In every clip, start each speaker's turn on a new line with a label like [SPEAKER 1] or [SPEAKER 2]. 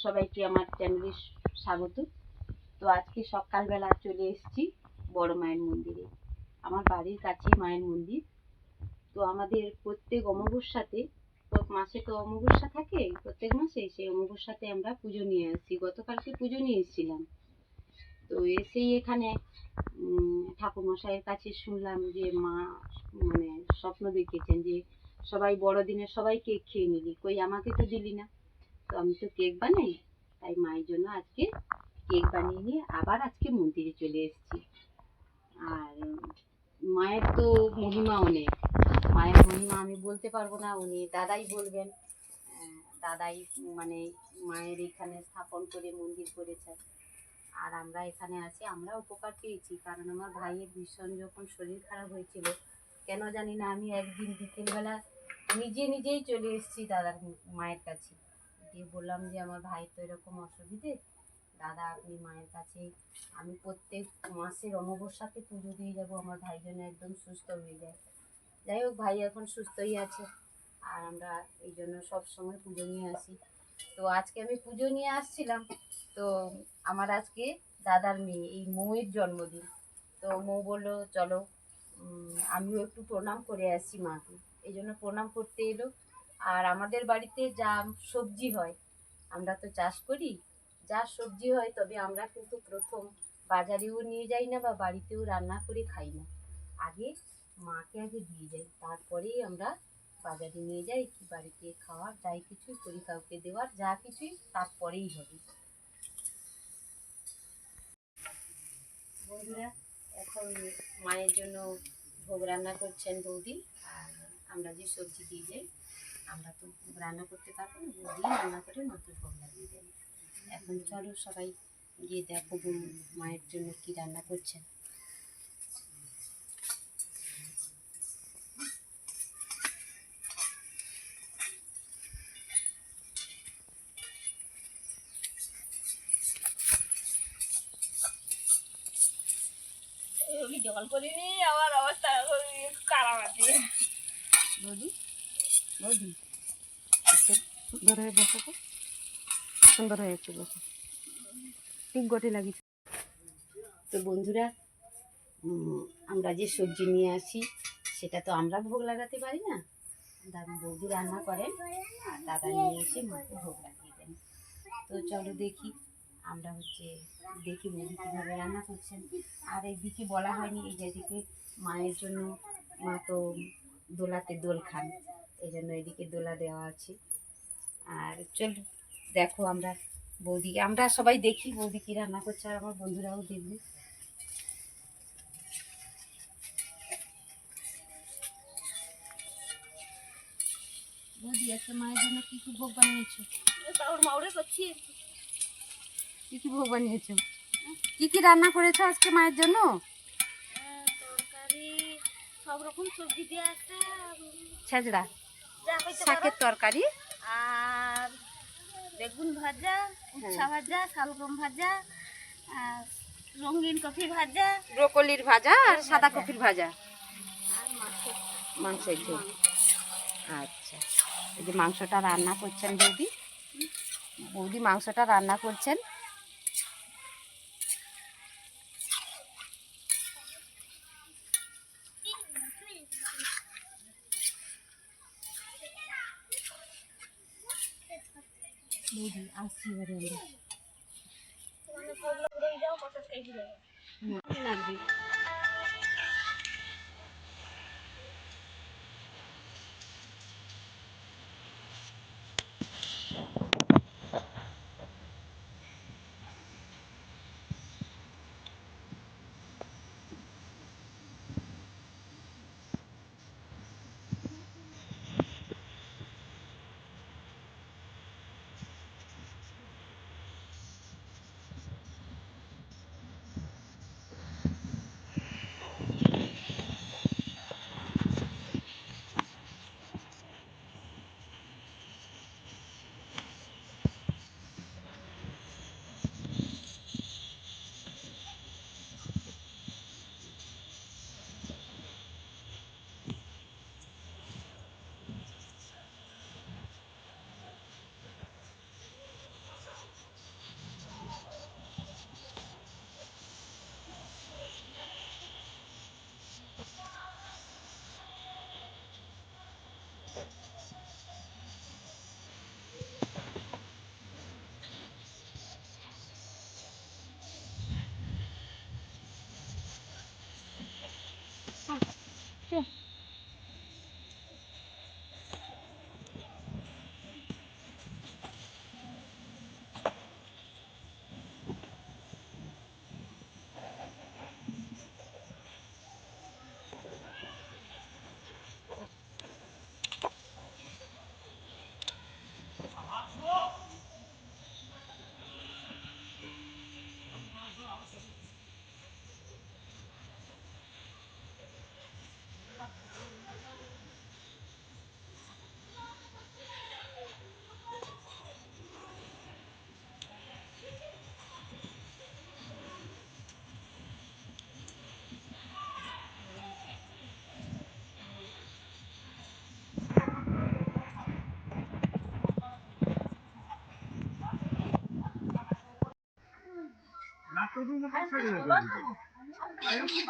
[SPEAKER 1] সবাইকে আমার চ্যানেলে স্বাগত। তো আজকে সকালবেলা চলে এসেছি বড় মায়ের মন্দিরে। আমার বাড়ির কাছে মায়ের মন্দির। তো আমাদের প্রত্যেক অমাবস্যাতে, মাসে তো অমাবস্যা থাকে প্রত্যেক মাসে, সেই অমাবস্যাতে আমরা পুজো নিয়ে আসি। গতকালকে পুজো নিয়ে এসেছিলাম। তো এসেই এখানে ঠাকুরমশাইয়ের কাছে শুনলাম যে মা মানে স্বপ্ন দেখেছেন যে সবাই বড়দিনে সবাই কেক খেয়ে নিলি, কই আমাকে তো দিলি না। তো আমি তো কেক বানাই, তাই মায়ের জন্য আজকে কেক বানিয়ে নিয়ে আবার আজকে মন্দিরে চলে এসেছি। আর মায়ের তো মহিমা অনেক। মায়ের মহিমা আমি বলতে পারবো না, উনি দাদাই বলবেন। দাদাই মানে মায়ের এখানে স্থাপন করে মন্দির করেছে। আর আমরা এখানে আছি, আমরা উপকার পেয়েছি। কারণ আমার ভাইয়ের ভীষণ যখন শরীর খারাপ হয়েছিল, কেন জানি না, আমি একদিন বিকেলবেলা নিজেই চলে এসেছি দাদার মায়ের কাছে, দিয়ে বললাম যে আমার ভাই তো এরকম অসুবিধে, দাদা আপনি মায়ের কাছে, আমি প্রত্যেক মাসের অমাবস্যাতে পুজো দিয়ে যাব, আমার ভাই যেন একদম সুস্থ হয়ে যায়। যাই হোক, ভাই এখন সুস্থই আছে। আর আমরা এই জন্য সবসময় পুজো নিয়ে আসি। তো আজকে আমি পুজো নিয়ে আসছিলাম। তো আমার আজকে দাদার মেয়ে এই মৌয়ের জন্মদিন। তো মৌ বললো চলো আমিও একটু প্রণাম করে আসছি মাকে, এই জন্য প্রণাম করতে এলো। আর আমাদের বাড়িতে যা সবজি হয়, আমরা তো চাষ করি, যা সবজি হয়, তবে আমরা কিন্তু প্রথম বাজারেও নিয়ে যাই না বা বাড়িতেও রান্না করে খাই না। আগে মাকে আগে দিয়ে যাই, তারপরেই আমরা বাজারে নিয়ে যাই কি বাড়িতে খাওয়ার যাই কিছুই করি, কাউকে দেওয়ার যা কিছুই তারপরেই হবে। বন্ধুরা, এখন মায়ের জন্য ভোগ রান্না করছেন বৌদি। আর আমরা যে সবজি দিয়ে যাই, আমরা তো রান্না করতে পারবো না, বৌদি রান্না করে মাকে ভোগ লাগিয়ে দেন। এখন চলো সবাই গিয়ে দেখো মায়ের জন্য কি রান্না করছেন।
[SPEAKER 2] জল করিনি, আমার অবস্থা খারাপ আছে।
[SPEAKER 1] বৌদি বৌদি সুন্দর হয়ে বসো, তো সুন্দর হয়েছে, বসো, ঠিক গটে লাগিয়েছে। তো বন্ধুরা, আমরা যে সবজি নিয়ে আসি সেটা তো আমরা ভোগ লাগাতে পারি না, দাদা বৌদি রান্না করেন আর দাদা নিয়ে এসে মাকে ভোগ লাগিয়ে দেন। তো চলো দেখি, আমরা দেখি বৌদি কীভাবে রান্না করছেন। আর এদিকে বলা হয়নি, এই যেদিকে মায়ের জন্য, মা তো দোলাতে দোল খান, এই জন্য এদিকে দোলা দেওয়া আছে। আর চল দেখো, আমরা সবাই দেখি বৌদি কী রান্না করছে, আর আমার বন্ধুরাও দেখবে। বৌদি আজকে মায়ের জন্য কি কি ভোগ বানিয়েছো?
[SPEAKER 2] মাউরে করছি।
[SPEAKER 1] কি কি ভোগ বানিয়েছো? কি কি রান্না করেছো আজকে মায়ের জন্য?
[SPEAKER 2] তরকারি সব রকম সবজি দিয়ে আছে,
[SPEAKER 1] ছেঁচড়া শাকের তরকারি,
[SPEAKER 2] আর বেগুন ভাজা, উচ্ছা ভাজা, শালগম ভাজা, আর রঙিন কফি ভাজা,
[SPEAKER 1] ব্রোকলির ভাজা আর সাদা কপির ভাজা,
[SPEAKER 2] আর
[SPEAKER 1] মাংসের ঝোল। আচ্ছা, এই যে মাংসটা রান্না করছেন বৌদি, বৌদি মাংসটা রান্না করছেন। বৌদি আসছি এবারে লাগবে।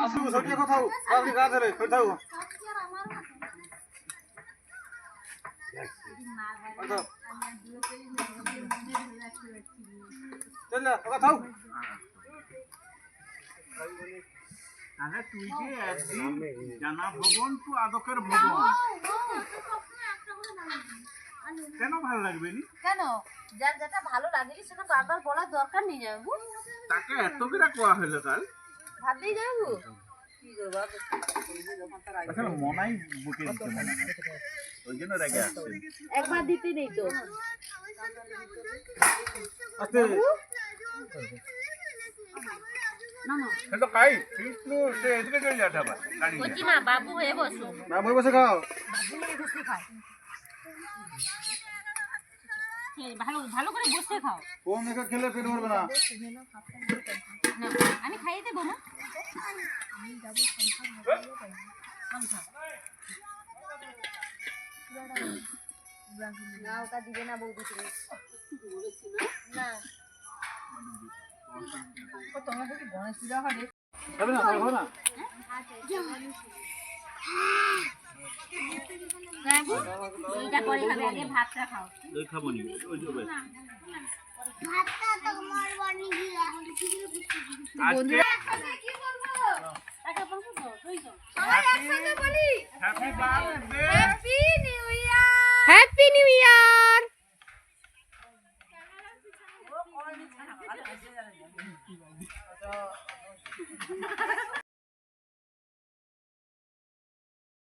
[SPEAKER 3] আসু সরিয়ে কোথাও আপনি গা ধরে কোথাও চল কোথাও
[SPEAKER 4] আরে তুই যে একদিন জানা ভবন তো আদকের ভবন কেন ভালো লাগবে নি
[SPEAKER 1] কেন যার যেটা ভালো লাগে সেটা বারবার বলার দরকার নেই যাবো
[SPEAKER 4] তাকে এত বিরা কোয়া হইলো কাল
[SPEAKER 1] ভাবতেই যাবো
[SPEAKER 4] আসলে মনাই বুকে দিতে মনে হয় ওই জন্য রেগে আসছে
[SPEAKER 1] একবার দিতে নেই তো
[SPEAKER 3] আস্তে
[SPEAKER 1] না না
[SPEAKER 4] সেটা খাই কিন্তু সে এদিকে চলে যাতে আবার গাড়ি নিয়ে।
[SPEAKER 2] বলছি না বাবু হয়ে বসো
[SPEAKER 3] না বই বসে খাও
[SPEAKER 2] ভালো ভালো করে বসে খাও
[SPEAKER 3] কম একা খেলে পেট ভরবে না
[SPEAKER 2] না আমি খাইয়ে দেবো না
[SPEAKER 1] না ওটা দিবে না বৌদি তুমি না
[SPEAKER 3] হবে না হবে না
[SPEAKER 2] এইটা পরে খাবে আগে ভাতটা খাও
[SPEAKER 4] ওই খাবো নি ওই যাবে আজকে
[SPEAKER 2] আচ্ছা বলছো তো তুই তো
[SPEAKER 4] happy birthday
[SPEAKER 1] happy new year